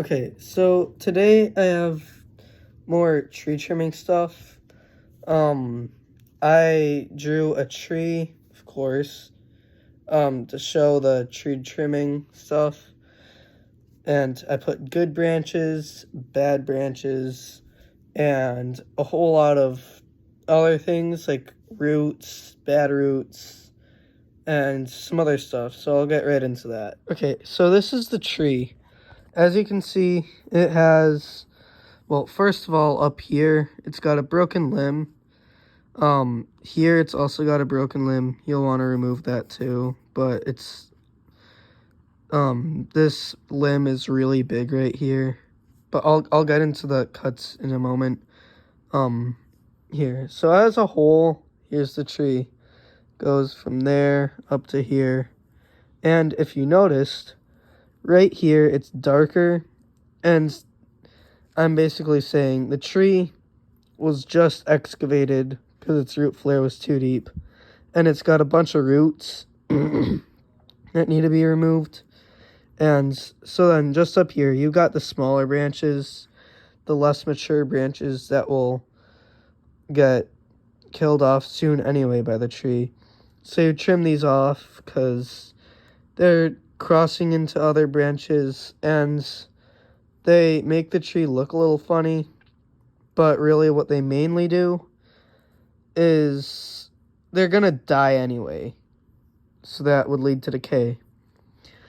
Okay, so today I have more tree trimming stuff. I drew a tree, of course, to show the tree trimming stuff. And I put good branches, bad branches, and a whole lot of other things like roots, bad roots, and some other stuff. So I'll get right into that. Okay, so this is the tree. As you can see, it has, well, first of all, up here, it's got a broken limb. Here it's also got a broken limb. You'll want to remove that too, but this limb is really big right here. But I'll get into the cuts in a moment. Here. So as a whole, here's the tree. Goes from there up to here. And if you noticed, right here, it's darker, and I'm basically saying the tree was just excavated because its root flare was too deep, and it's got a bunch of roots that need to be removed. And so then just up here, you got the smaller branches, the less mature branches that will get killed off soon anyway by the tree. So you trim these off because they're crossing into other branches and they make the tree look a little funny, but really what they mainly do is they're gonna die anyway, so that would lead to decay.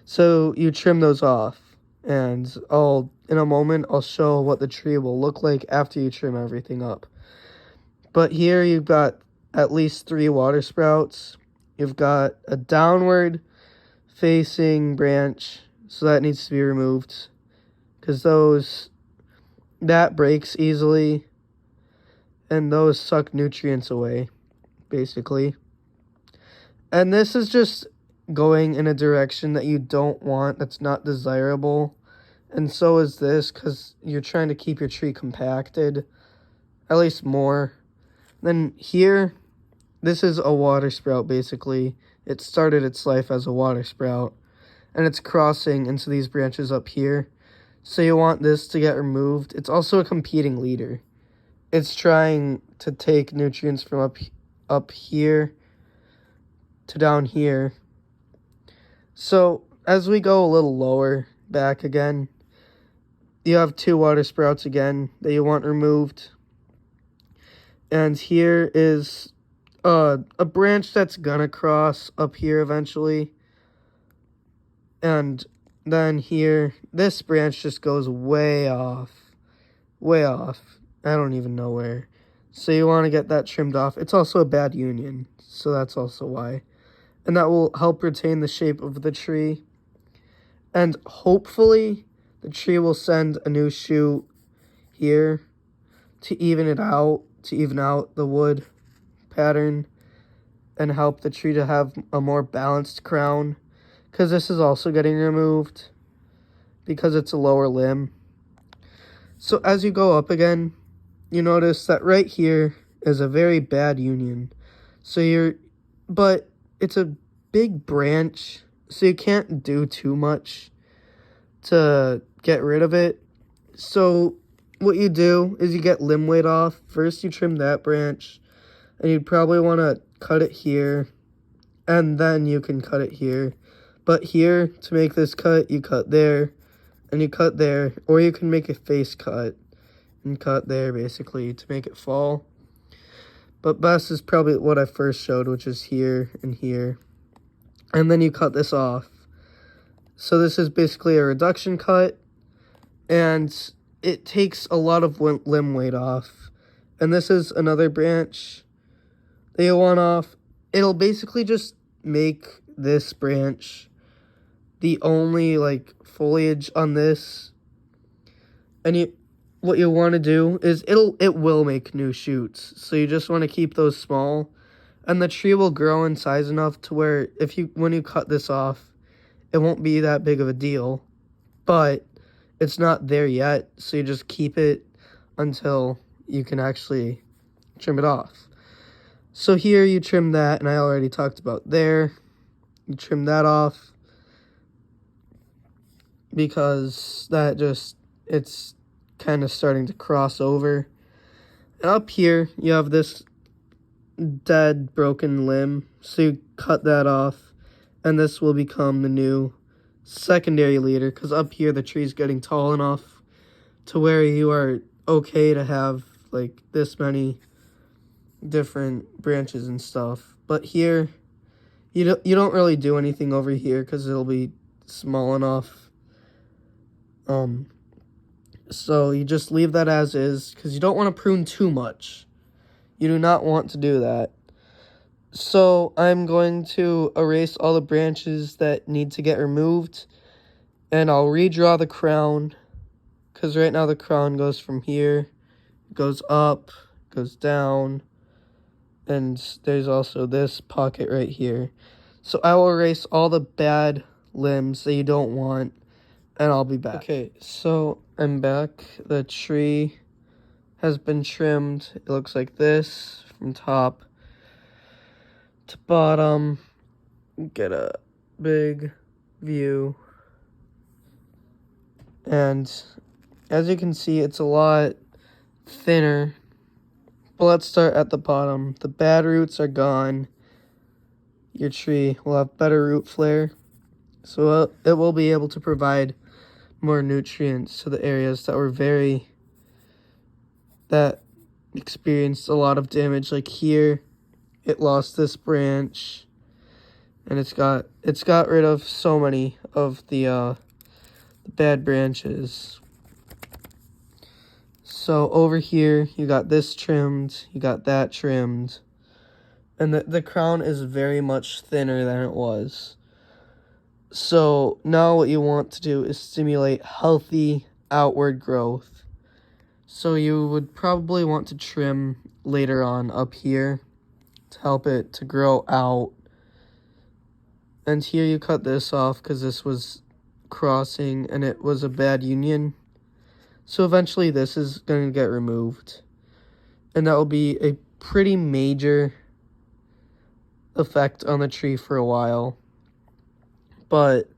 So you trim those off, and in a moment I'll show what the tree will look like after you trim everything up. But here you've got at least 3 water sprouts. You've got a downward facing branch, so that needs to be removed because that breaks easily, and those suck nutrients away, basically. And this is just going in a direction that you don't want, that's not desirable. And so is this, because you're trying to keep your tree compacted, at least more. Then here, this is a water sprout, basically. It started its life as a water sprout, and it's crossing into these branches up here. So you want this to get removed. It's also a competing leader. It's trying to take nutrients from up here to down here. So as we go a little lower back again, you have 2 water sprouts again that you want removed. And here is a branch that's gonna cross up here eventually. And then here, this branch just goes way off. I don't even know where. So you want to get that trimmed off. It's also a bad union, so that's also why. And that will help retain the shape of the tree. And hopefully, the tree will send a new shoot here to even out the wood pattern and help the tree to have a more balanced crown. Because this is also getting removed because it's a lower limb. So as you go up again, you notice that right here is a very bad union. But it's a big branch, so you can't do too much to get rid of it. So what you do is you get limb weight off. First you trim that branch, and you'd probably want to cut it here, and then you can cut it here. But here, to make this cut, you cut there, and you cut there, or you can make a face cut and cut there, basically, to make it fall. But best is probably what I first showed, which is here and here. And then you cut this off. So this is basically a reduction cut, and it takes a lot of limb weight off. And this is another branch that you want off. It'll basically just make this branch the only foliage on this. And what you want to do is it will make new shoots. So you just want to keep those small, and the tree will grow in size enough to where when you cut this off, it won't be that big of a deal. But it's not there yet, so you just keep it until you can actually trim it off. So here you trim that, and I already talked about there. You trim that off because that just it's kind of starting to cross over. And up here, you have this dead, broken limb. So you cut that off, and this will become the new secondary leader, because up here the tree's getting tall enough to where you are okay to have like this many different branches and stuff. But here, you don't really do anything over here because it'll be small enough. So you just leave that as is because you don't want to prune too much. You do not want to do that. So I'm going to erase all the branches that need to get removed, and I'll redraw the crown, because right now the crown goes from here, goes up, goes down, and there's also this pocket right here. So I will erase all the bad limbs that you don't want, and I'll be back. Okay, so I'm back. The tree has been trimmed. It looks like this from top to bottom. Get a big view. And as you can see, it's a lot thinner. But let's start at the bottom. The bad roots are gone. Your tree will have better root flare. So it will be able to provide more nutrients to the areas that experienced a lot of damage. Like here, it lost this branch, and it's got rid of so many of the bad branches. So over here, you got this trimmed, you got that trimmed, and the crown is very much thinner than it was. So now what you want to do is stimulate healthy outward growth. So you would probably want to trim later on up here to help it to grow out. And here you cut this off because this was crossing and it was a bad union. So eventually this is going to get removed. And that will be a pretty major effect on the tree for a while. But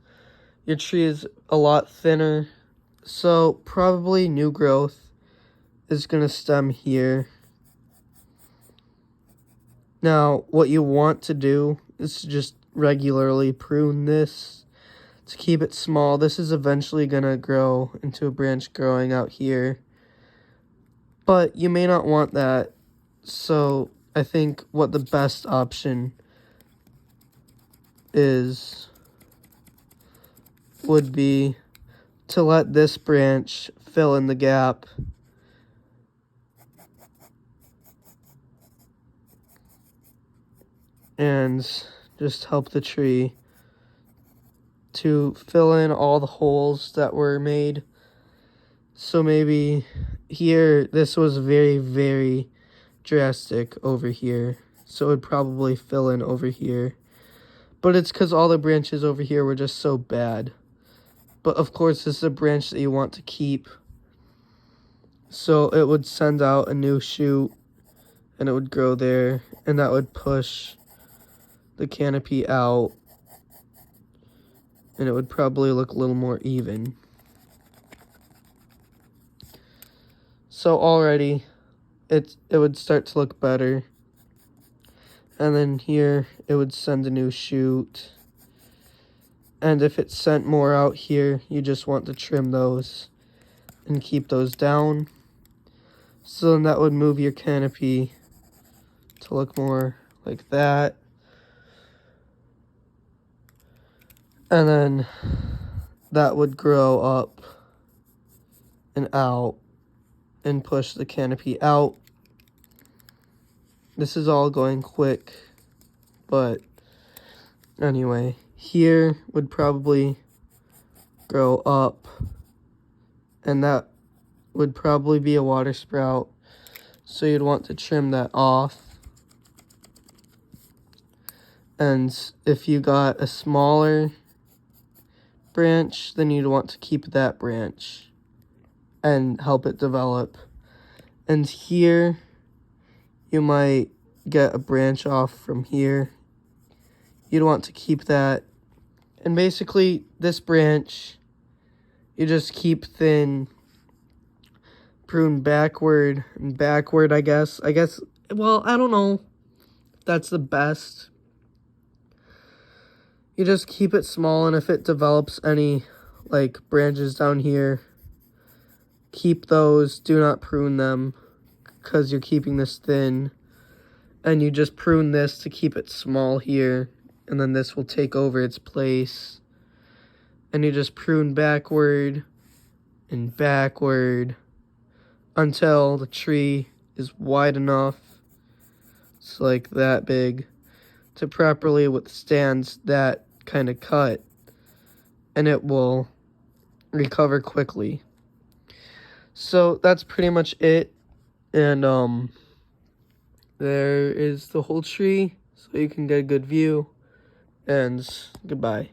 your tree is a lot thinner, so probably new growth is going to stem here. Now, what you want to do is to just regularly prune this to keep it small. This is eventually going to grow into a branch growing out here, but you may not want that. So I think what the best option would be to let this branch fill in the gap. And just help the tree to fill in all the holes that were made. So maybe here, this was very, very drastic over here. So it would probably fill in over here. But it's because all the branches over here were just so bad. But of course, this is a branch that you want to keep. So it would send out a new shoot, and it would grow there, and that would push the canopy out, and it would probably look a little more even. So already, it would start to look better. And then here, it would send a new shoot. And if it sent more out here, you just want to trim those and keep those down. So then that would move your canopy to look more like that. And then that would grow up and out and push the canopy out. This is all going quick, but anyway, here would probably grow up, and that would probably be a water sprout, so you'd want to trim that off. And if you got a smaller branch, then you'd want to keep that branch and help it develop. And here, you might get a branch off from here. You'd want to keep that. And basically, this branch, you just keep thin prune backward and backward, I guess. Well, I don't know if that's the best. You just keep it small, and if it develops any, like, branches down here, keep those. Do not prune them, because you're keeping this thin. And you just prune this to keep it small here, and then this will take over its place. And you just prune backward and backward until the tree is wide enough, it's like that big, to properly withstand that kind of cut, and it will recover quickly. So that's pretty much it. And there is the whole tree, so you can get a good view. And goodbye.